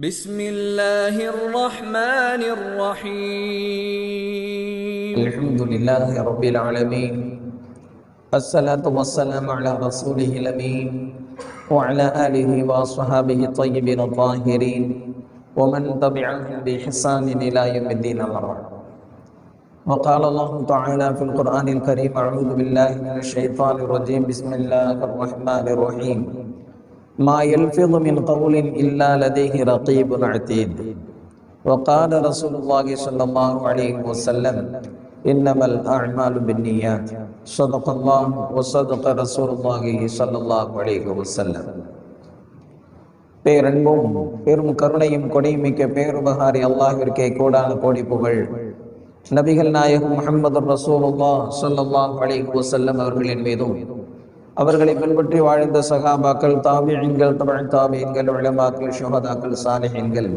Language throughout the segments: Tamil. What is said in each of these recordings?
بسم الله الرحمن الرحيم الحمد لله رب العالمين الصلاة والسلام على رسوله الأمين وعلى آله وأصحابه الطيبين الطاهرين ومن تبعهم بإحسان إلى يوم الدين أما بعد. وقال الله تعالى في القرآن الكريم: أعوذ بالله من الشيطان الرجيم بسم الله الرحمن الرحيم ما يلفظ من قول إلا لديه رقيب عتيد. وقال رسول الله صلى الله عليه وسلم: إنما الأعمال بالنيات. صدق الله وصدق رسول الله صلى الله عليه وسلم. பேரன்பும் பெரும் கருணையும் கொடைமிக்க பேருபகாரி அல்லாஹ்விற்கே கோடான கோடி புகழ். நபிகள் நாயகம் முஹம்மது ரசூலுல்லாஹ் ஸல்லல்லாஹு அலைஹி வஸல்லம் அவர்களின் மீதும் அவர்களை பின்பற்றி வாழ்ந்த சஹாபாக்கள், தாபிஈன்கள், தபஅ தாபிஈன்கள், உலமாக்கள், ஷுஹதாக்கள், சாலிஹீன்கள்,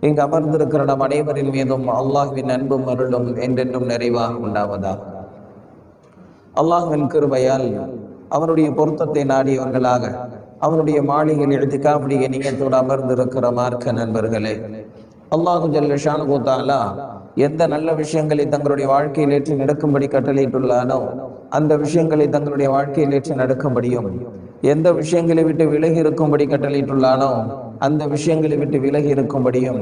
இங்கு அமர்ந்திருக்கிற நம் அனைவரின் மீதும் அல்லாஹ்வின் அன்பும் அருளும் என்றென்றும் நிறைவாக உண்டாவதாக. அல்லாஹ்வின் கிருபையால் அவனுடைய பொருத்தத்தை நாடியவர்களாக அவனுடைய மாளிகையில் இஅ்திகாஃபுடைய நியத்தோடு அமர்ந்திருக்கிற மார்க்க நண்பர்களே, அல்லாஹு ஜல்ல ஷானுஹு தஆலா எந்த நல்ல விஷயங்களை தங்களுடைய வாழ்க்கையில் ஏற்றி நடக்கும்படி கட்டளையிட்டுள்ளானோ அந்த விஷயங்களை தங்களுடைய வாழ்க்கையில் ஏற்றி நடக்கும்படியும், எந்த விஷயங்களை விட்டு விலகி இருக்கும்படி கட்டளையிட்டுள்ளானோ அந்த விஷயங்களை விட்டு விலகி இருக்கும்படியும்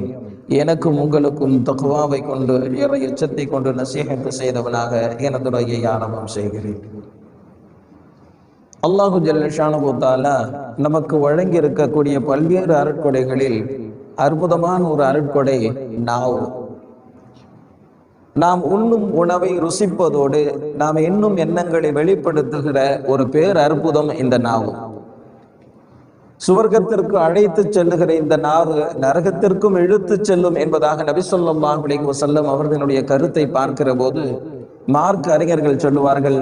எனக்கும் உங்களுக்கும் தக்வாவை கொண்டு இறை எச்சத்தை கொண்டு நசீஹத்து செய்தவனாக எனது உரையை ஆரம்பம் செய்கிறேன். அல்லாஹு ஜல்ல ஷானுஹு தஆலா நமக்கு வழங்கி இருக்கக்கூடிய பல்வேறு அருட்கொடைகளில் அற்புதமான ஒரு அருட்கொடை நாவு. நாம் உண்ணும் உணவை ருசிப்பதோடு நாம் எண்ணும் எண்ணங்களை வெளிப்படுத்துகிற ஒரு பேர் அற்புதம் இந்த நாவு. சுவர்க்கத்திற்கு அழைத்து செல்லுகிற இந்த நாவு நரகத்திற்கும் இழுத்து செல்லும் என்பதாக நபி ஸல்லல்லாஹு அலைஹி வஸல்லம் அவர்களுடைய கருத்தை பார்க்கிற போது மார்க்க அறிஞர்கள் சொல்லுவார்கள்,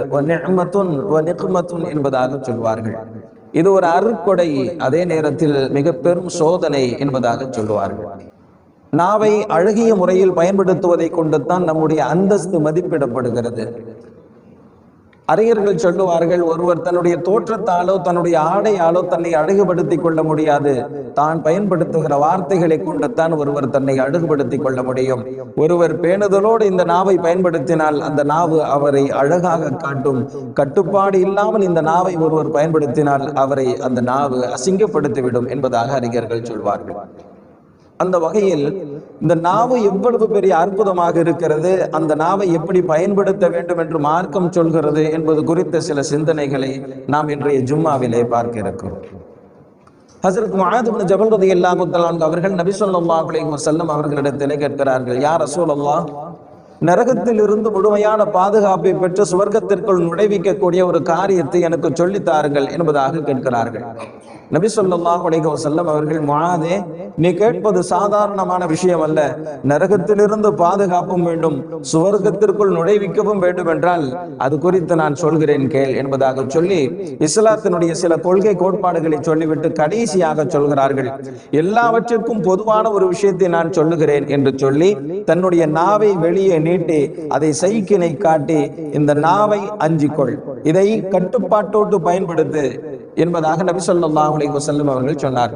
என்பதாக சொல்வார்கள். இது ஒரு அருட்கொடை, அதே நேரத்தில் மிக பெரும் சோதனை என்பதாக சொல்லுவார்கள். நாவை அழகிய முறையில் பயன்படுத்துவதை கொண்டுதான் நம்முடைய அந்தஸ்து மதிப்பிடப்படுகிறது. அறிஞர்கள் சொல்லுவார்கள், ஒருவர் தன்னுடைய தோற்றத்தாலோ தன்னுடைய ஆடையாலோ தன்னை அழகுபடுத்திக் கொள்ள முடியாது. தான் பயன்படுத்துகிற வார்த்தைகளை கொண்டுத்தான் ஒருவர் தன்னை அழகுபடுத்திக் கொள்ள முடியும். ஒருவர் பேணுதலோடு இந்த நாவை பயன்படுத்தினால் அந்த நாவு அவரை அழகாக காட்டும். கட்டுப்பாடு இல்லாமல் இந்த நாவை ஒருவர் பயன்படுத்தினால் அவரை அந்த நாவு அசிங்கப்படுத்திவிடும் என்பதாக அறிஞர்கள் சொல்வார்கள். அந்த வகையில் இந்த நாவு எவ்வளவு பெரிய அற்புதமாக இருக்கிறது, அந்த நாவை எப்படி பயன்படுத்த வேண்டும் என்று மார்க்கம் சொல்கிறது என்பது குறித்த சில சிந்தனைகளை நாம் இன்றைய ஜும்மாவிலே பார்க்க இருக்கிறோம். ஹஜ்ரத் முஆத் இப்னு ஜபல் ரலியல்லாஹு தஆலா அன்ஹு அவர்கள் நபி ஸல்லல்லாஹு அலைஹி வஸல்லம் அவர்களிடத்திலே கேட்கிறார்கள், யா ரசூலல்லாஹ், நரகத்தில் இருந்து முழுமையான பாதுகாப்பை பெற்று சுவர்க்கத்திற்குள் நுழைவிக்கக்கூடிய ஒரு காரியத்தை எனக்கு சொல்லித்தாருங்கள் என்பதாக கேட்கிறார்கள். நபி ஸல்லல்லாஹு அலைஹி வஸல்லம் அவர்கள், முஆதே, நீ கேட்பது சாதாரணமான விஷயம் அல்ல. நரகத்திலிருந்து பாதுகாப்பும் வேண்டும், சுவர்க்கத்திற்குள் நுழைவிக்கவும் வேண்டும் என்றால் அது குறித்து நான் சொல்கிறேன் கேள் என்பதாக சொல்லி இஸ்லாத்தினுடைய சில கொள்கை கோட்பாடுகளை சொல்லிவிட்டு கடைசியாக சொல்கிறார்கள், எல்லாவற்றிற்கும் பொதுவான ஒரு விஷயத்தை நான் சொல்லுகிறேன் என்று சொல்லி தன்னுடைய நாவை வெளியே நீட்டி அதை சைக்கினை காட்டி, இந்த நாவை அஞ்சிக்கொள், இதை கட்டுப்பாட்டோடு பயன்படுத்து என்பதாக நபி ஸல்லல்லாஹு அலைஹி வஸல்லம் அவர்கள் சொன்னார்.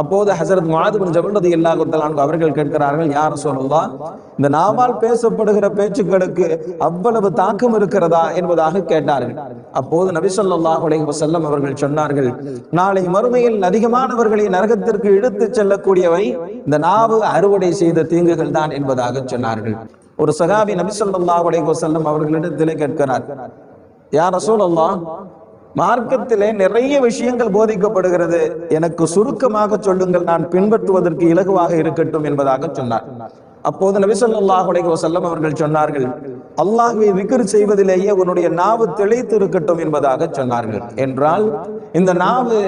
அப்போது ஹஜ்ரத் முஆத் இப்னு ஜபல் ரலியல்லாஹு தஆலா அன்ஹு அவர்கள் கேட்கிறார்கள், யா ரசூலல்லாஹ், இந்த நாவால் பேசப்படுகிற பேச்சுக்களுக்கு அவ்வளவு தாக்கம் இருக்கிறதா என்பதாக கேட்டார்கள். அப்போது நபி ஸல்லல்லாஹு அலைஹி வஸல்லம் அவர்கள் சொன்னார்கள், நாளை மறுமையில் அதிகமானவர்களை நரகத்திற்கு இழுத்துச் செல்லக்கூடியவை இந்த நாவு அறுவடை செய்த தீங்குகள் தான் என்பதாக சொன்னார்கள். ஒரு சஹாபி நபி ஸல்லல்லாஹு அலைஹி வஸல்லம் அவர்களிடத்திலே கேட்கிறார், யா ரசூலல்லாஹ், மார்க்கத்திலே நிறைய விஷயங்கள் போதிக்கப்படுகிறது, எனக்கு சுருக்கமாக சொல்லுங்கள், நான் பின்பற்றுவதற்கு இலகுவாக இருக்கட்டும் என்பதாக சொன்னார். அப்போது நபி ஸல்லல்லாஹு அலைஹி வஸல்லம் அவர்கள் சொன்னார்கள், அல்லாஹ்வை விக்ர் செய்வதிலேயே உன்னுடைய நாவு திளைத்து இருக்கட்டும் என்பதாக சொன்னார்கள். என்றால் இந்த நாவு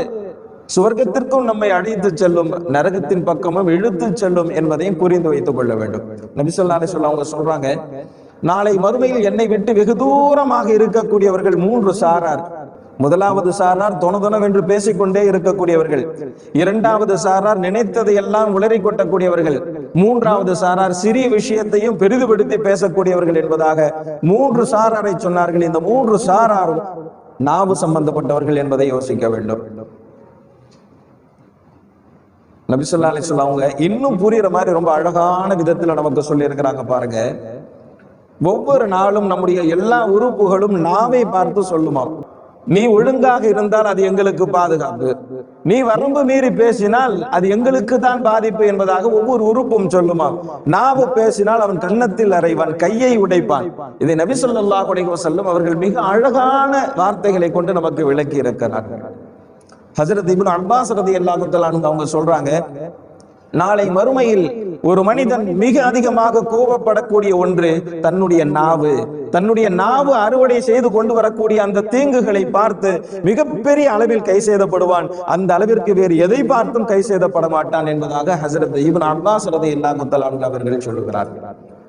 சுவர்க்கத்திற்கும் நம்மை அழைத்து செல்லும், நரகத்தின் பக்கமும் இழுத்து செல்லும் என்பதையும் புரிந்து வைத்துக் கொள்ள வேண்டும். நபி ஸல்லல்லாஹு அலைஹி வஸல்லம் அவங்க சொல்றாங்க, நாளை மறுமையில் என்னை விட்டு வெகு தூரமாக இருக்கக்கூடியவர்கள் மூன்று சாரார். முதலாவது சாரார் தொணதொணவென்று பேசிக்கொண்டே இருக்கக்கூடியவர்கள், இரண்டாவது சாரார் நினைத்ததை எல்லாம் உளறி கொட்டக்கூடியவர்கள், மூன்றாவது சாரார் சிறிய விஷயத்தையும் பெரிதுபடுத்தி பேசக்கூடியவர்கள் என்பதாக மூன்று சாராரை சொன்னார்கள். இந்த மூன்று சாராரும் நாவு சம்பந்தப்பட்டவர்கள் என்பதை யோசிக்க வேண்டும். நபி ஸல்லல்லாஹு அலைஹி வஸல்லம் அவங்க இன்னும் புரியுற மாதிரி ரொம்ப அழகான விதத்துல நமக்கு சொல்லி இருக்கிறாங்க பாருங்க. ஒவ்வொரு நாளும் நம்முடைய எல்லா உறுப்புகளும் நாவை பார்த்து சொல்லுமா, நீ ஒழுங்காக இருந்தால் அது எங்களுக்கு பாதுகாப்பு, நீ வரம்பு மீறி பேசினால் அது எங்களுக்கு தான் பாதிப்பு என்பதாக ஒவ்வொரு உறுப்பும் சொல்லுமா. நாவு பேசினால் அவன் கன்னத்தில் அறைவான், கையை உடைப்பான். இதை நபி ஸல்லல்லாஹு அலைஹி வஸல்லம் அவர்கள் மிக அழகான வார்த்தைகளை கொண்டு நமக்கு விளக்கி இருக்கிறார்கள். ஹஜ்ரத் இப்னு அப்பாஸ் ரலியல்லாஹு தஆலா அன்ஹு அவங்க சொல்றாங்க, நாளை மறுமையில் ஒரு மனிதன் மிக அதிகமாக கோபப்படக்கூடிய ஒன்று தன்னுடைய நாவு அறுவடை செய்து கொண்டு வரக்கூடிய அந்த தீங்குகளை பார்த்து மிகப்பெரிய அளவில் கை செய்தப்படுவான். அந்த அளவிற்கு வேறு எதை பார்த்தும் கை செய்தப்பட மாட்டான் என்பதாக ஹஜ்ரத் இப்னு அப்பாஸ் ரலியல்லாஹு தஆலா அன்ஹு அவர்கள் சொல்லுகிறார்கள்.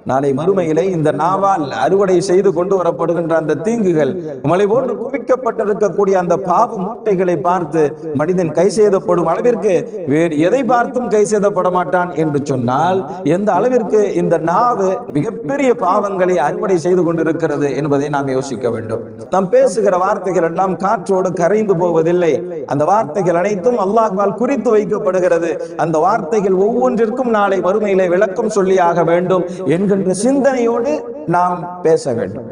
நாளை மறுமையிலே இந்த நாவால் அறுவடை செய்து கொண்டு வரப்படுகின்ற அந்த தீங்குகள், மலை போன்று குவிக்கப்பட்டிருக்கக்கூடிய அந்த பாவ மூட்டைகளை பார்த்து மனிதன் கை செய்தப்படும் அளவிற்கு வேறு எதை பார்த்தும் கை செய்தப்பட மாட்டான் என்று சொன்னால், எந்த அளவிற்கு இந்த நாவு மிகப்பெரிய பாவங்களை அறுவடை செய்து கொண்டிருக்கிறது என்பதை நாம் யோசிக்க வேண்டும். நாம் பேசுகிற வார்த்தைகள் எல்லாம் காற்றோடு கரைந்து போவதில்லை. அந்த வார்த்தைகள் அனைத்தும் அல்லாஹ்வால் குறித்து வைக்கப்படுகிறது. அந்த வார்த்தைகள் ஒவ்வொன்றிற்கும் நாளை மறுமையிலே விளக்கம் சொல்லியாக வேண்டும் என்கின்ற சிந்தனையோடு நாம் பேச வேண்டும்.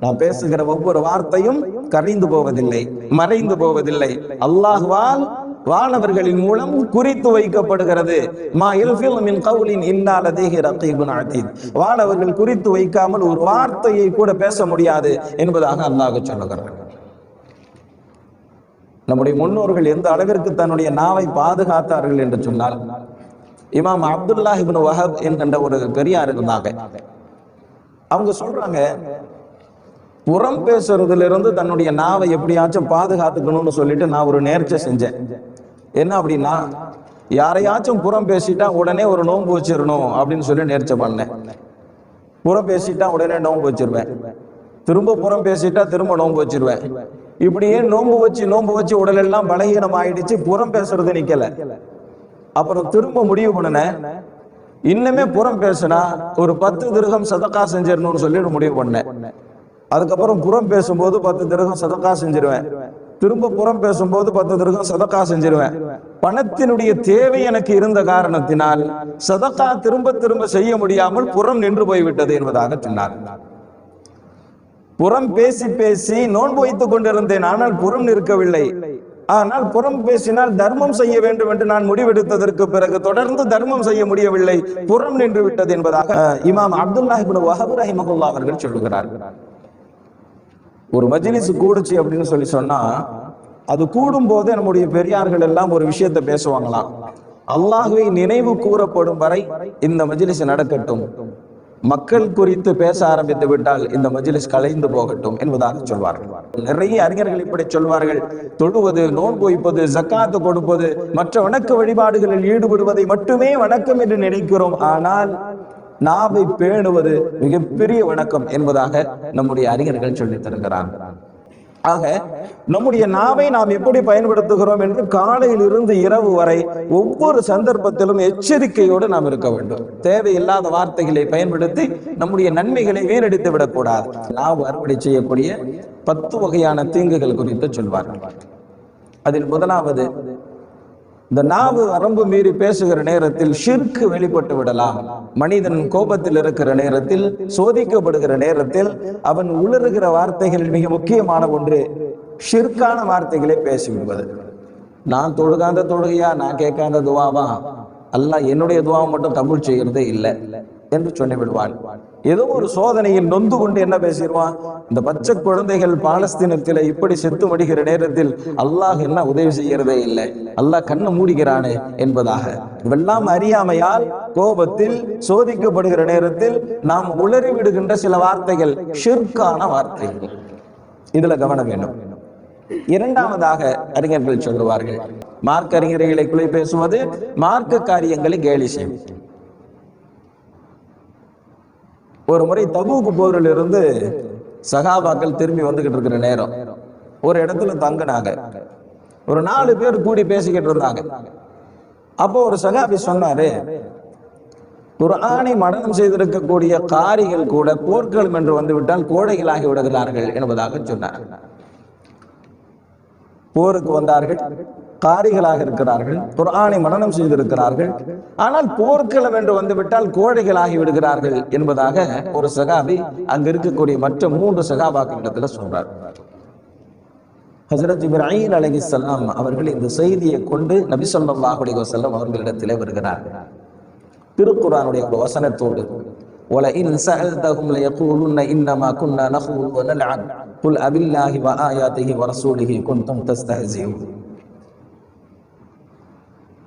நாம் பேசுகிற ஒவ்வொரு வார்த்தையும் கரைந்து போவதில்லை, மறைந்து போவதில்லை. அல்லாஹ்வால் வானவர்களின் மூலம் குறித்து வைக்கப்படுகிறது. மா யல்ஃபிது மின் கௌலின் இல்லா லதைஹி ரகீபுன் அதீத். வானவர்கள் குறித்து வைக்காமல் ஒரு வார்த்தையை கூட பேச முடியாது என்பதாக அல்லாஹ் சொல்லுகிறார். நம்முடைய முன்னோர்கள் எந்த அளவிற்கு தன்னுடைய நாவை பாதுகாத்தார்கள் என்று சொன்னால், இமாம் அப்துல்லாஹ் இப்னு வஹப் என்கின்ற ஒரு பெரியார் இருந்தாங்க. அவங்க சொல்றாங்க, புறம் பேசுறதுல இருந்து தன்னுடைய நாவை எப்படியாச்சும் பாதுகாத்துக்கணும்னு சொல்லிட்டு நான் ஒரு நேர்ச்சை செஞ்சேன். என்ன அப்படின்னா, யாரையாச்சும் புறம் பேசிட்டா உடனே ஒரு நோன்பு வச்சிடணும் அப்படின்னு சொல்லி நேர்ச்சை பண்ணேன். புறம் பேசிட்டா உடனே நோன்பு வச்சிருவேன், திரும்ப புறம் பேசிட்டா திரும்ப நோன்பு வச்சிருவேன். இப்படியே நோன்பு வச்சு உடல் எல்லாம் பலகீனம் ஆயிடுச்சு, புறம் பேசுறது நிக்கல. அப்புறம் திரும்ப முடிவு பண்ணினேன், இன்னுமே புறம் பேசினா ஒரு 10 திர்ஹம் சதகா செஞ்சிடணும்னு சொல்லிட்டு முடிவு பண்ணேன். அதுக்கப்புறம் புறம் பேசும்போது 10 திர்ஹம் சதகா செஞ்சிருவேன், திரும்ப புறம் பேசும்போது 10 திர்ஹம் சதகா செஞ்சிருவேன். பணத்தினுடைய தேவை எனக்கு இருந்த காரணத்தினால் சதகா திரும்ப செய்ய முடியாமல் புறம் நின்று போய்விட்டது என்பதாக சொன்னார். புறம் பேசி நோன்பு வைத்துக் கொண்டிருந்தேன், ஆனால் புறம் நிற்கவில்லை. ஆனால் புறம் பேசினால் தர்மம் செய்ய வேண்டும் என்று நான் முடிவெடுத்ததற்கு பிறகு தொடர்ந்து தர்மம் செய்ய முடியவில்லை, புறம் நின்று விட்டது என்பதாக இமாம் அப்துல்லாஹ் இப்னு வஹப் ரஹிமஹுல்லாஹ் அவர்கள் சொல்லுகிறார்கள். ஒரு மஜ்லிஸ் கூடுச்சு அப்படின்னு சொன்னா, அது கூடும் போதே நம்முடைய பெரியார்கள் எல்லாம் ஒரு விஷயத்தை பேசுவாங்களாம், அல்லாஹ்வை நினைவு கூறப்படும் வரை இந்த மஜ்லிஸ் நடக்கட்டும், மக்கள் குறித்து பேச ஆரம்பித்து விட்டால் இந்த மஜ்லிஸ் கலைந்து போகட்டும் என்பதாக சொல்வார்கள். நிறைய அறிஞர்கள் இப்படி சொல்வார்கள், தொழுவது, நோன்பு வைப்பது, ஜக்காத்து கொடுப்பது, மற்ற வணக்க வழிபாடுகளில் ஈடுபடுவதை மட்டுமே வணக்கம் என்று நினைக்கிறோம். ஆனால் நாவை பேணுவது மிகப்பெரிய வணக்கம் என்பதாக நம்முடைய அறிஞர்கள் சொல்லித் தருகிறார்கள். ஆக நம்முடைய நாவை நாம் எப்படி பயன்படுத்துகிறோம் என்று காலையில் இருந்து இரவு வரை ஒவ்வொரு சந்தர்ப்பத்திலும் எச்சரிக்கையோடு நாம் இருக்க வேண்டும். தேவையில்லாத வார்த்தைகளை பயன்படுத்தி நம்முடைய நன்மைகளை வீணடித்து விடக்கூடாது. நாவு அறுவடை செய்யக்கூடிய 10 வகையான தீங்குகள் குறித்து சொல்வார்கள். அதில் முதலாவது, இந்த நாவு வரம்பு மீறி பேசுகிற நேரத்தில் ஷிர்க் வெளிப்பட்டு விடலாம். மனிதன் கோபத்தில் இருக்கிற நேரத்தில், சோதிக்கப்படுகிற நேரத்தில் அவன் உளறுகிற வார்த்தைகளில் மிக முக்கியமான ஒன்று ஷிர்கான வார்த்தைகளை பேசிவிடுவது. நான் தொழுகாந்த தொழுகையா, நான் கேட்காத துவாவா, அல்லாஹ் என்னுடைய துவாவை மட்டும் கபூல் செய்கிறதே இல்லை என்று சொல்லிவிடுவான். ஏதோ ஒரு சோதனையில் நொந்து கொண்டு என்ன பேசிடுவான், இந்த பச்சை குழந்தைகள் பாலஸ்தீனத்தில் இப்படி செத்து மடிகிற நேரத்தில் அல்லாஹ் என்ன உதவி செய்கிறதே இல்லை, அல்லாஹ் கண்ணை மூடுகிறானே என்பதாக. இவெல்லாம் அறியாமையால், கோபத்தில், சோதிக்கப்படுகிற நேரத்தில் நாம் உளறி விடுகின்ற சில வார்த்தைகள் ஷிர்கான வார்த்தைகள். இதுல கவனம் வேண்டும். இரண்டாவதாக அறிஞர்கள் சொல்லுவார்கள், மார்க்க அறிஞர்களை குறை பேசுவது, மார்க்க காரியங்களை கேலி செய்வது. ஒரு முறை தபூக்கு போரில் இருந்து சகாபாக்கள் திரும்பி வந்துகிட்டு இருக்கிற நேரம் ஒரு இடத்துல தங்கினாங்க. ஒரு 4 பேர் கூடி பேசிக்கிட்டு இருந்தாங்க. அப்போ ஒரு சகாபி சொன்னாரு, குர்ஆனை மனனம் செய்திருக்கக்கூடிய காரிகள் கூட போர்க்களம் என்று வந்து விட்டால் கோழைகளாகி விடுகிறார்கள் என்பதாக சொன்னார். போருக்கு வந்தார்கள், காரிகளாக இருக்கிறார்கள், குர்ஆனை மனனம் செய்திருக்கிறார்கள். ஆனால் போர்க்களம் என்று வந்துவிட்டால் கோழைகளாகி விடுகிறார்கள் என்பதாக ஒரு சகாபி அங்க இருக்கக்கூடிய மற்ற 3 சகாபாக்களிடத்துல சொல்றார். ஹஜ்ரத் இப்ராஹீம் அலைஹிஸ்ஸலாம் அவர்கள் இந்த செய்தியை கொண்டு நபி ஸல்லல்லாஹு அலைஹி வஸல்லம் அவர்களிடத்திலே வருகிறார்கள். திருக்குர்ஆனுடைய ஒரு வசனத்தோடு وَلَئِنْ سَأَلْتَهُمْ لَيَقُولُنَّ إِنَّمَا كُنَّا نَخُوضُ وَنَلْعَبُ قُلْ أَبِاللَّهِ وَآيَاتِهِ وَرَسُولِهِ كُنْتُمْ تَسْتَهْزِئُونَ.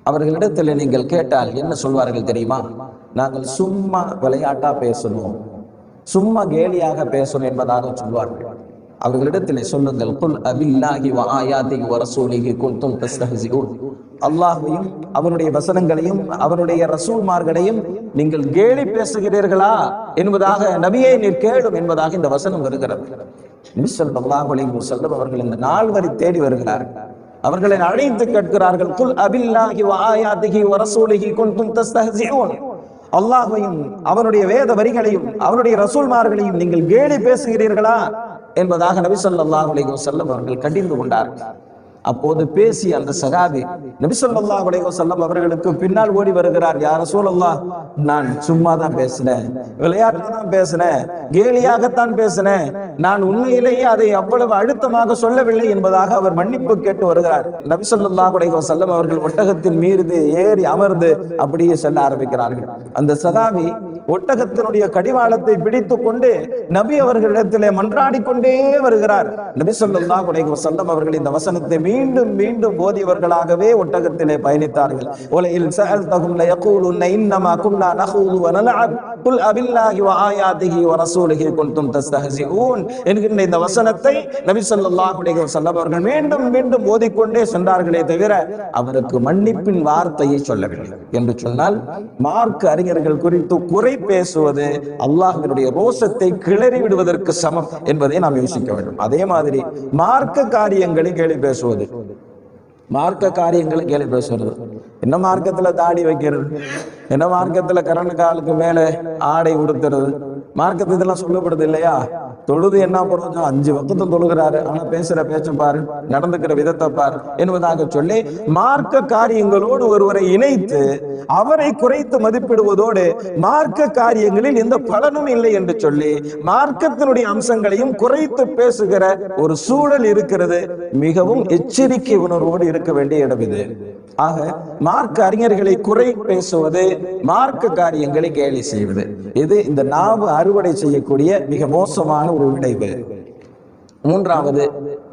அவர்களிடத்தில் நீங்கள் கேட்டால் என்ன சொல்வார்கள் தெரியுமா? நாங்கள் சும்மா விளையாட்டா பேசணும், சும்மா கேலியாக பேசணும் என்பதாக சொல்வார்கள். அவர்களிடத்தில் சொல்லுங்கள், குல் அபில்லாஹி வ ஆயாத்திஹி வ ரசூலிஹி குன்தும் தஸ்தஹ்சிஊன். அல்லாஹ்வையும் அவருடைய வசனங்களையும் அவருடைய ரசூல்மார்களையும் நீங்கள் கேலி பேசுகிறீர்களா என்பதாக நபியே நீர் கேளும் என்பதாக இந்த வசனம் வருகிறது. நபி ஸல்லல்லாஹு அலைஹி வஸல்லம் அவர்கள் இந்த நாள் வரை தேடி வருகிறார்கள். அவர்களை அழைத்து கேட்கிறார்கள், குல் அபில்லாஹி வ ஆயாத்திஹி வ ரசூலிஹி குன்தும் தஸ்தஹ்சிஊன். அல்லாஹ்வையும் அவருடைய வேத வரிகளையும் அவருடைய ரசூல்மார்களையும் நீங்கள் கேலி பேசுகிறீர்களா என்பதாக நபி ஸல்லல்லாஹு அலைஹி வஸல்லம் அவர்கள் கடிந்து கொண்டார்கள். அப்போது பேசி அந்த சகாபி நபி ஸல்லல்லாஹு அலைஹி வஸல்லம் அவர்களுக்கு பின்னால் ஓடி வருகிறார். யா ரசூலல்லாஹ், நான் சும்மா தான் பேசினேன், விளையாட்டு தான் பேசினேன், கேலியாகத்தான் பேசினேன், நான் உண்மையிலேயே அதை அவ்வளவு அழுத்தமாக சொல்லவில்லை என்பதாக அவர் மன்னிப்பு கேட்டு வருகிறார். நபி ஸல்லல்லாஹு அலைஹி வஸல்லம் அவர்கள் ஒட்டகத்தின் மீது ஏறி அமர்ந்து அப்படியே செல்ல ஆரம்பிக்கிறார்கள். அந்த சகாபி ஒட்டகத்தினுடைய கடிவாளத்தை பிடித்துக் கொண்டு நபி அவர்களிடத்திலே மன்றாடி கொண்டே வருகிறார். நபி ஸல்லல்லாஹு அலைஹி வஸல்லம் அவர்கள் இந்த வசனத்தை மீண்டும் மீண்டும் போதியவர்களாகவே ஒட்டகத்திலே பயணித்தார்கள். ஒலையில் சஅல்தஹும் லயகூலுன்ன இன்னமா குன்னா நஹூது வ நல்அப் குல் அபில்லாஹி வ ஆயாத்திஹி வ ரசூலிஹி குன்தும் தஸ்தஹ்சிஊன் என்கிற இந்த வசனத்தை நபி ஸல்லல்லாஹு அலைஹி வஸல்லம் அவர்கள் மீண்டும் மீண்டும் ஓதிக்கொண்டே சென்றார்களே தவிர அவருக்கு மன்னிப்பின் வார்த்தையை சொல்லவில்லை. என்று சொன்னால் மார்க்க அறிஞர்கள் குறித்து குறை பேசுவது அல்லாஹ்வினுடைய ரோஷத்தை கிளறி விடுவதற்கு சமம் என்பதை நாம் யோசிக்க வேண்டும். அதே மாதிரி மார்க்க காரியங்களை கேலி பேசுவது, மார்க்க காரியங்களை கேலி பேசுறது, என்ன மார்க்கத்துல தாடி வைக்கிறது, என்ன மார்க்கத்துல கரண காலுக்கு மேல ஆடை உடுத்துறது, மார்க்கத்து இதெல்லாம் சொல்லப்படுது இல்லையா? தொழுது என்ன பண்ணுறோம், 5 வக்தும் தொழுகிறாரு, ஆனா பேசுற பேச்ச பாரு, நடந்துக்கிற விதத்தை பாரு என்பதாக சொல்லி மார்க்க காரியங்களோடு ஒருவரை இணைத்து அவரை குறைத்து மதிப்பிடுவதோடு மார்க்க காரியங்களில் எந்த பலனும் இல்லை என்று சொல்லி மார்க்கத்தினுடைய அம்சங்களையும் குறைத்து பேசுகிற ஒரு சூழல் இருக்கிறது. மிகவும் எச்சரிக்கை உணர்வோடு இருக்க வேண்டிய இடம் இது. ஆக மார்க்க அறிஞர்களை குறை பேசுவது, மார்க்க காரியங்களை கேலி செய்வது, இது இந்த நாவு அறுவடை செய்யக்கூடிய மிக மோசமான ஒரு விளைவு. 3வது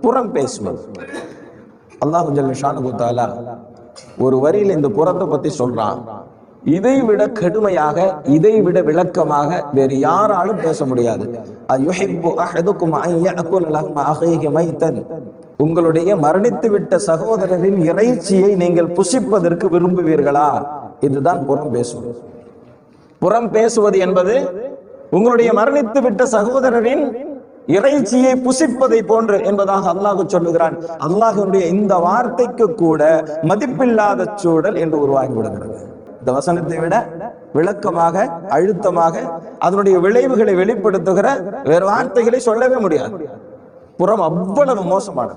புறம் பேசுவது. அல்லாஹ் ஜல்ல ஷானுஹு தஆலா ஒரு வரியில் இந்த புறத்தை பத்தி சொல்றான். இதை விட கடுமையாக, இதை விட விளக்கமாக வேறு யாராலும் பேச முடியாது. அயுஹிப்பு அஹதுக்கும் அன் யஅகுல லஹ்ம அஹீஹி மைத்தன். உங்களுடைய மரணித்து விட்ட சகோதரரின் இறைச்சியை நீங்கள் புசிப்பதற்கு விரும்புவீர்களா? இதுதான் புறம் பேசுவது. புறம் பேசுவது என்பது உங்களுடைய மரணித்து விட்ட சகோதரரின் இறைச்சியை புசிப்பதை போன்று என்பதாக அல்லாஹ் சொல்லுகிறான். அல்லாஹ்வுடைய இந்த வார்த்தைக்கு கூட மதிப்பில்லாத சூழல் என்று உருவாகி விடுகிறது. இந்த வசனத்தை விட விளக்கமாக, அழுத்தமாக அதனுடைய விளைவுகளை வெளிப்படுத்துகிற வேறு வார்த்தைகளை சொல்லவே முடியாது. புறம் அவ்வளவு மோசமானது,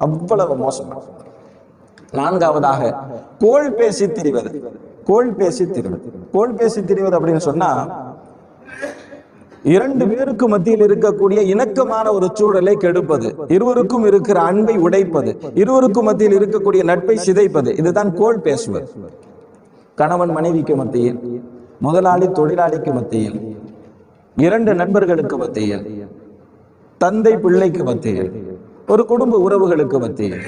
அவ்வளவு மோசமானது. 4வதாக கோள் பேசி திரிவது. கோள் பேசி திரிவது, கோள் பேசி திரிவது அப்படின்னு சொன்னா 2 பேருக்கு மத்தியில் இருக்கக்கூடிய இணக்கமான ஒரு சூழலை கெடுப்பது, இருவருக்கும் இருக்கிற அன்பை உடைப்பது, இருவருக்கும் மத்தியில் இருக்கக்கூடிய நட்பை சிதைப்பது, இதுதான் கோள் பேசுவது. கணவன் மனைவிக்கு மத்தியில், முதலாளி தொழிலாளிக்கு மத்தியில், 2 நண்பர்களுக்கு மத்தியில், தந்தை பிள்ளைக்கு மத்தியில், ஒரு குடும்ப உறவுகளுக்கு மத்தியில்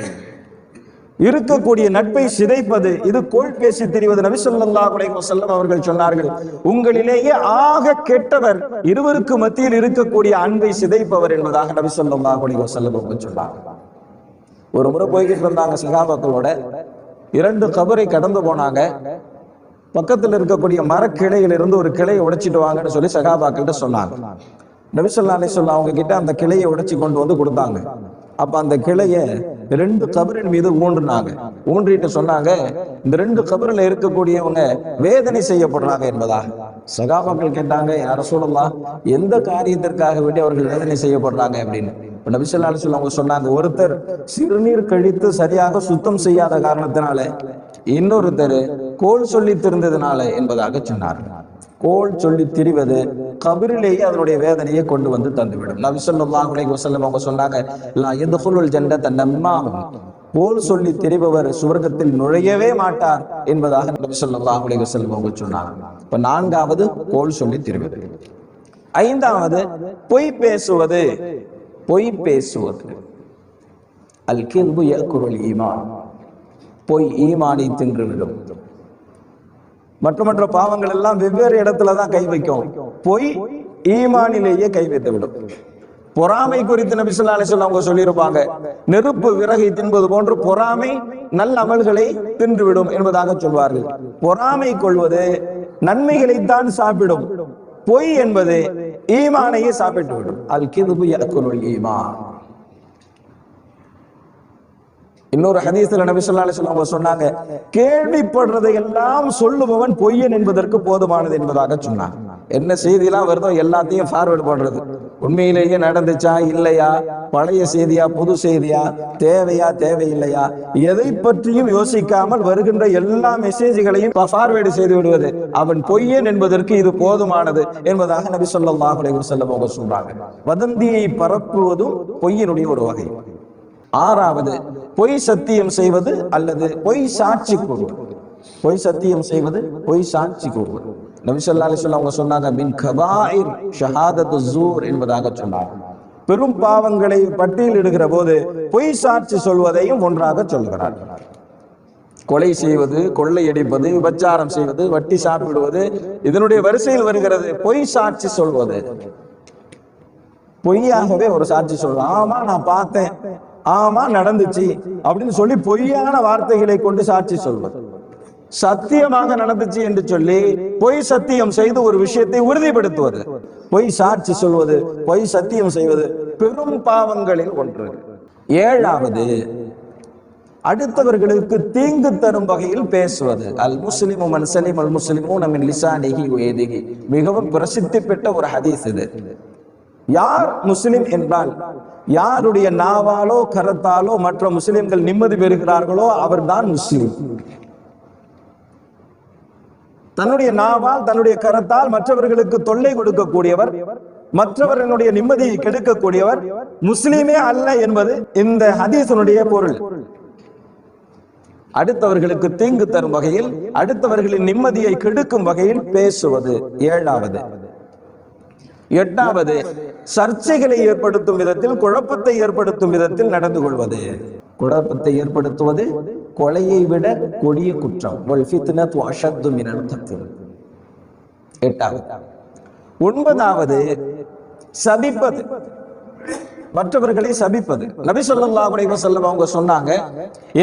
இருக்கக்கூடிய நட்பை சிதைப்பது, இது கோள் பேசி திரிவது. நபி ஸல்லல்லாஹு அலைஹி வஸல்லம் அவர்கள் சொன்னார்கள், உங்களிலேயே ஆக கெட்டவர் இருவருக்கு மத்தியில் இருக்கக்கூடிய அன்பை சிதைப்பவர் என்பதாக நபி ஸல்லல்லாஹு அலைஹி வஸல்லம் அவர்கள் சொன்னார்கள். ஒரு முறை போய்கிட்டு இருந்தாங்க சஹாபாக்களோட, 2 கபரை கடந்து போனாங்க. பக்கத்தில் இருக்கக்கூடிய மரக்கிளையிலிருந்து ஒரு கிளையை உடைச்சிட்டு வாங்கன்னு சொல்லி சஹாபாக்கள்கிட்ட சொன்னாங்க. நபி ஸல்லல்லாஹு அலைஹி வஸல்லம் அவங்க கிட்ட அந்த கிளையை உடைச்சி கொண்டு வந்து கொடுத்தாங்க. அப்ப அந்த கிளையை 2 கபரின் மீது ஊன்றுனாங்க. ஊன்றிட்டு சொன்னாங்க, இந்த 2 கபரில் இருக்கக்கூடியவங்க வேதனை செய்யப்படுறாங்க என்பதாக. சகாபாக்கள் கேட்டாங்க, யார் ரசூலுல்லாஹ், எந்த காரியத்திற்காக வேண்டி அவர்கள் வேதனை செய்யப்படுறாங்க அப்படின்னு. நபி ஸல்லல்லாஹு அலைஹி வஸல்லம் அவங்க சொன்னாங்க, ஒருத்தர் சிறுநீர் கழித்து சரியாக சுத்தம் செய்யாத காரணத்தினால, இன்னொருத்தர் கோல் சொல்லி திரிந்ததுனால என்பதாக சொன்னார். கோல் சொல்லி திரிவது கபரிலேயே அதனுடைய வேதனையை கொண்டு வந்து தந்துவிடும். நபி ஸல்லல்லாஹு அலைஹி வஸல்லம் அவங்க சொன்னாங்க, லா யத்குலுல் ஜன்னத நம்மாம், கோல் சொல்லி திரிபவர் சுவர்க்கத்தில் நுழையவே மாட்டார் என்பதாக நபி ஸல்லல்லாஹு அலைஹி வஸல்லம் அவங்க சொன்னாங்க. இப்ப 4வது கோல் சொல்லி திரிவது. 5வது பொய் பேசுவது. பொய் பேசுவது அல் கில்பு யக்குருல் ஈமான், பொய் ஈமானை தின்றுவிடும். மற்ற பாவங்கள் எல்லாம் வெவ்வேறு இடத்துலதான் கை வைக்கும், பொய் ஈமானிலேயே கை வைத்து விடும். பொறாமை குறித்து நபி ஸல்லல்லாஹு அலைஹி வஸல்லம் அவங்க சொல்லியிருப்பாங்க, நெருப்பு விறகை தின்பது போன்று பொறாமை நல்ல அமல்களை தின்றுவிடும் என்பதாக சொல்வார்கள். பொறாமை கொள்வது நன்மைகளைத்தான் சாப்பிடும், பொய் என்பது ஈமானையே சாப்பிட்டு விடும். அல் கிதுபு யக்குலுல் ஈமான். இன்னொரு ஹதீஸ்ல நபி ஸல்லல்லாஹு அலைஹி வஸல்லம் சொன்னாங்க, கேள்விப்படுறதை எல்லாம் சொல்லுபவன் பொய்யன் என்பதற்கு போதுமானது என்பதாக சொன்னாங்க. என்ன செய்தியெல்லாம் வருதோ எல்லாத்தையும் ஃபார்வர்டு பண்றது, உண்மையிலேயே நடந்துச்சா இல்லையா, பழைய செய்தியா புது செய்தியா, தேவையா தேவையில்லையா, எதை பற்றியும் யோசிக்காமல் வருகின்ற எல்லா மெசேஜ்களையும் ஃபார்வேர்டு செய்து விடுவது, அவன் பொய்யன் என்பதற்கு இது போதுமானது என்பதாக நபி ஸல்லல்லாஹு அலைஹி வஸல்லம் அவங்க சொல்றாங்க. வதந்தியை பரப்புவதும் பொய்யினுடைய ஒரு வகை. 6வது பொய் சத்தியம் செய்வது அல்லது பொய் சாட்சி கூறுவது. பொய் சத்தியம் செய்வது, பொய் சாட்சி கூறுவது. நபி ஸல்லல்லாஹு அலைஹி வஸல்லம் அவங்க சொன்னாங்க, மின் கபாயிர் ஷஹாதத்து ஸூர் என்பதாக சொன்னாங்க. பெரும் பாவங்களை பட்டியலிடுகிற போது பொய் சாட்சி சொல்வதையும் ஒன்றாக சொல்கிறார். கொலை செய்வது, கொள்ளையடிப்பது, விபச்சாரம் செய்வது, வட்டி சாப்பிடுவது, இதனுடைய வரிசையில் வருகிறது பொய் சாட்சி சொல்வது. பொய்யாகவே ஒரு சாட்சி சொல்வது, ஆமா நான் பார்த்தேன், ஆமா நடந்துச்சு அப்படின்னு சொல்லி பொய்யான வார்த்தைகளை கொண்டு சாட்சி சொல்வது. சத்தியமாக நடந்துச்சு என்று சொல்லி பொய் சத்தியம் செய்து ஒரு விஷயத்தை உறுதிப்படுத்துவது. பொய் சாட்சி சொல்வது, பொய் சத்தியம் செய்வது பெரும் பாவங்களில் ஒன்று. 7வது அடுத்தவர்களுக்கு தீங்கு தரும் வகையில் பேசுவது. அல் முஸ்லிமு மன் சலிம அல் முஸ்லிமூன மின் லிசானிஹி வ யதிஹி. மிகவும் பிரசித்தி பெற்ற ஒரு ஹதீஸ் இது. யார் முஸ்லிம் என்றால், யாருடைய நாவாலோ கரத்தாலோ மற்ற முஸ்லிம்கள் நிம்மதி பெறுகிறார்களோ அவர்தான் முஸ்லிம். தன்னுடைய நாவால் தன்னுடைய கரத்தால் மற்றவர்களுக்கு தொல்லை கொடுக்கக்கூடியவர், மற்றவர்களுடைய நிம்மதியை கெடுக்கக்கூடியவர் முஸ்லிமே அல்ல என்பது இந்த ஹதீஸினுடைய பொருள். அடுத்தவர்களுக்கு தீங்கு தரும் வகையில், அடுத்தவர்களின் நிம்மதியை கெடுக்கும் வகையில் பேசுவது 7வது. 8வது சர்ச்சைகளை ஏற்படுத்தும் விதத்தில், குழப்பத்தை ஏற்படுத்தும் விதத்தில் நடந்து கொள்வது. குழப்பத்தை ஏற்படுத்துவது கொலையை விட கொடிய குற்றம். 8வது சபிப்பது, மற்றவர்களை சபிப்பது. நபி ஸல்லல்லாஹு அலைஹி வஸல்லம் அவங்க சொன்னாங்க,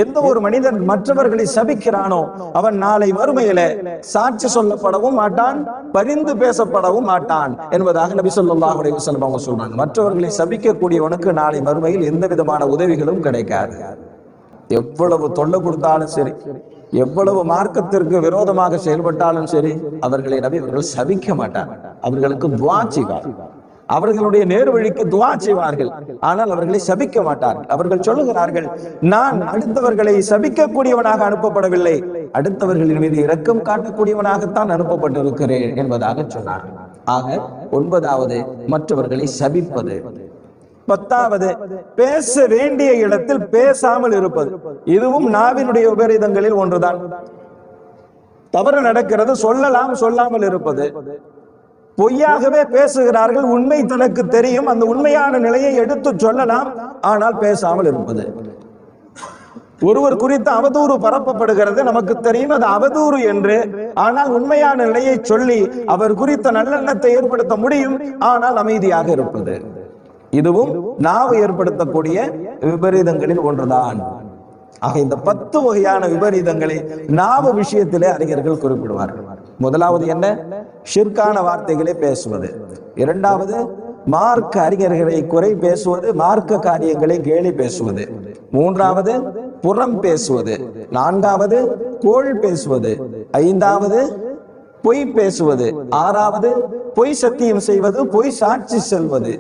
எந்த ஒரு மனிதன் மற்றவர்களை சபிக்கிறானோ அவன் நாளை மறுமையில சாட்சி சொல்லப்படவும் மாட்டான், பரிந்து பேசப்படவும் மாட்டான் என்பதாக நபி ஸல்லல்லாஹு அலைஹி வஸல்லம் அவங்க சொல்றாங்க. மற்றவர்களை சபிக்கக்கூடியவனுக்கு நாளை மறுமையில் எந்த விதமான உதவிகளும் கிடைக்காது. எவ்வளவு தொல்லை கொடுத்தாலும் சரி, எவ்வளவு மார்க்கத்திற்கு விரோதமாக செயல்பட்டாலும் சரி, அவர்களை நபி அவர்கள் சபிக்க மாட்டார், அவர்களுக்கு துஆ செய்வார், அவர்களுடைய நேர் வழிக்கு துஆ செய்வார்கள். ஆனால் அவர்களை சபிக்க மாட்டார்கள். அவர்கள் சொல்லுகிறார்கள், நான் அடுத்தவர்களை சபிக்கக்கூடியவனாக அனுப்பப்படவில்லை, அடுத்தவர்களின் மீது இரக்கம் காட்டக்கூடியவனாகத்தான் அனுப்பப்பட்டிருக்கிறேன் என்பதாக சொன்னார். ஆக 9வது மற்றவர்களை சபிப்பது. 10வது பேச வேண்டிய இடத்தில் பேசாமல் இருப்பது. இதுவும் நாவினுடைய விபரீதங்களில் ஒன்றுதான். தவறு நடக்கிறது, சொல்லலாம், சொல்லாமல் இருப்பது. பொய்யாகவே பேசுகிறார்கள், உண்மை தனக்கு தெரியும், அந்த உண்மையான நிலையை எடுத்து சொல்லலாம், ஆனால் பேசாமல் இருப்பது. ஒருவர் குறித்து அவதூறு பரப்பப்படுகிறது, நமக்கு தெரியும் அது அவதூறு என்று, ஆனால் உண்மையான நிலையை சொல்லி அவர் குறித்த நல்லெண்ணத்தை ஏற்படுத்த முடியும், ஆனால் அமைதியாக இருப்பது. இதுவும் நாவு ஏற்படுத்தக்கூடிய விபரீதங்களில் ஒன்றுதான். ஆக இந்த 10 வகையான விபரீதங்களை நாவு விஷயத்திலே அறிஞர்கள் குறிப்பிடுவார்கள். முதலாவது என்ன? ஷிர்கான வார்த்தைகளை பேசுவது. 2வது மார்க்க அறிஞர்களை குறை பேசுவது, மார்க்க காரியங்களை கேலி பேசுவது. மூன்றாவது புறம் பேசுவது. நான்காவது கோள் பேசுவது. ஐந்தாவது பொய் பேசுவது. ஆறாவது பொய் சத்தியம் செய்வது, பொய் சாட்சி செல்வது.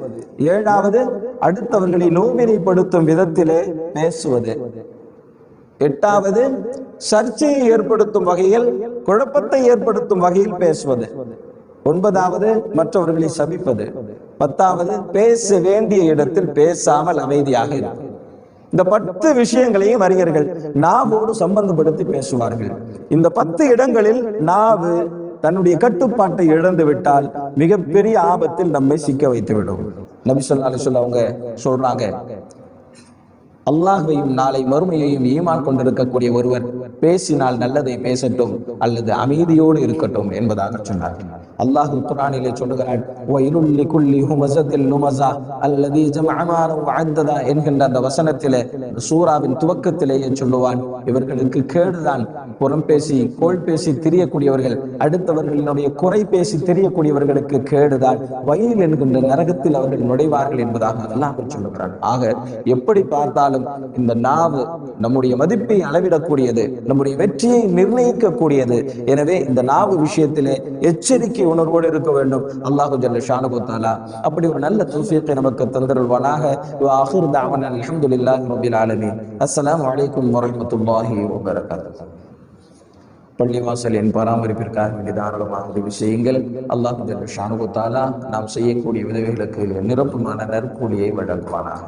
ஏழாவது அடுத்தவர்களை நோவினைப்படுத்தும் விதத்திலே பேசுவது. எட்டாவது சர்ச்சையை ஏற்படுத்தும் வகையில், குழப்பத்தை ஏற்படுத்தும் வகையில் பேசுவது. ஒன்பதாவது மற்றவர்களை சபிப்பது. பத்தாவது பேச வேண்டிய இடத்தில் பேசாமல் அமைதியாக இருக்கும். இந்த 10 விஷயங்களையும் அறிஞர்கள் நாவோடு சம்பந்தப்படுத்தி பேசுவார்கள். இந்த 10 இடங்களில் நாவு தன்னுடைய கட்டுப்பாட்டை இழந்து விட்டால் மிகப்பெரிய ஆபத்தில் நம்மை சிக்க வைத்து விடும். நபி ஸல்லல்லாஹு அலைஹி வஸல்லம் அவங்க சொல்றாங்க, அல்லாஹ்வையும் நாளை மறுமையையும் ஈமான் கொண்டிருக்கக்கூடிய ஒருவர் பேசினால் நல்லதை பேசட்டும் அல்லது அமைதியோடு இருக்கட்டும் என்பதாக சொன்னார். அல்லாஹ் குர்ஆனிலே சொல்லுகிறான், வயலுல் லிகுல்லி ஹுமஸத்தில் லுமஸா அல்லதி ஜமஅ மாலஹு வஅத்ததா என்கின்ற அந்த வசனத்திலே, சூராவின் துவக்கத்திலேயே சொல்லுவான், இவர்களுக்கு கேடுதான். புறம் பேசி கோள் பேசி திரியக்கூடியவர்கள், அடுத்தவர்களினுடைய குறை பேசி திரியக்கூடியவர்களுக்கு கேடுதான். வயல் என்கின்ற நரகத்தில் அவர்கள் நுழைவார்கள் என்பதாக அல்லாஹ் சொல்லுகிறான். ஆக எப்படி பார்த்தாலும் இந்த நாவு நம்முடைய மதிப்பை அளவிடக்கூடியது, நம்முடைய வெற்றியை நிர்ணயிக்கக்கூடியது. எனவே இந்த நாவு விஷயத்திலே எச்சரிக்கை உணர்வோடு இருக்க வேண்டும். அல்லாஹு ஜல்ல ஷானஹு வ தஆலா அப்படி ஒரு நல்ல தௌஃபீக்கை நமக்கு தந்தருள்வானாக. வ ஆகிர் தஅவானா அல்ஹம்துலில்லாஹி ரப்பில் ஆலமீன். அஸ்ஸலாமு அலைக்கும் வ ரஹ்மத்துல்லாஹி வ பரகாத்துஹு. பள்ளிவாசலின் பராமரிப்பிற்காக வேண்டிய தாராளமாக உதவி செய்யுங்கள். அல்லாஹு ஜல்ல ஷானஹு வ தஆலா நாம் செய்யக்கூடிய உதவிகளுக்கு நிரப்பமான நற்கூலியை வழங்குவானாக.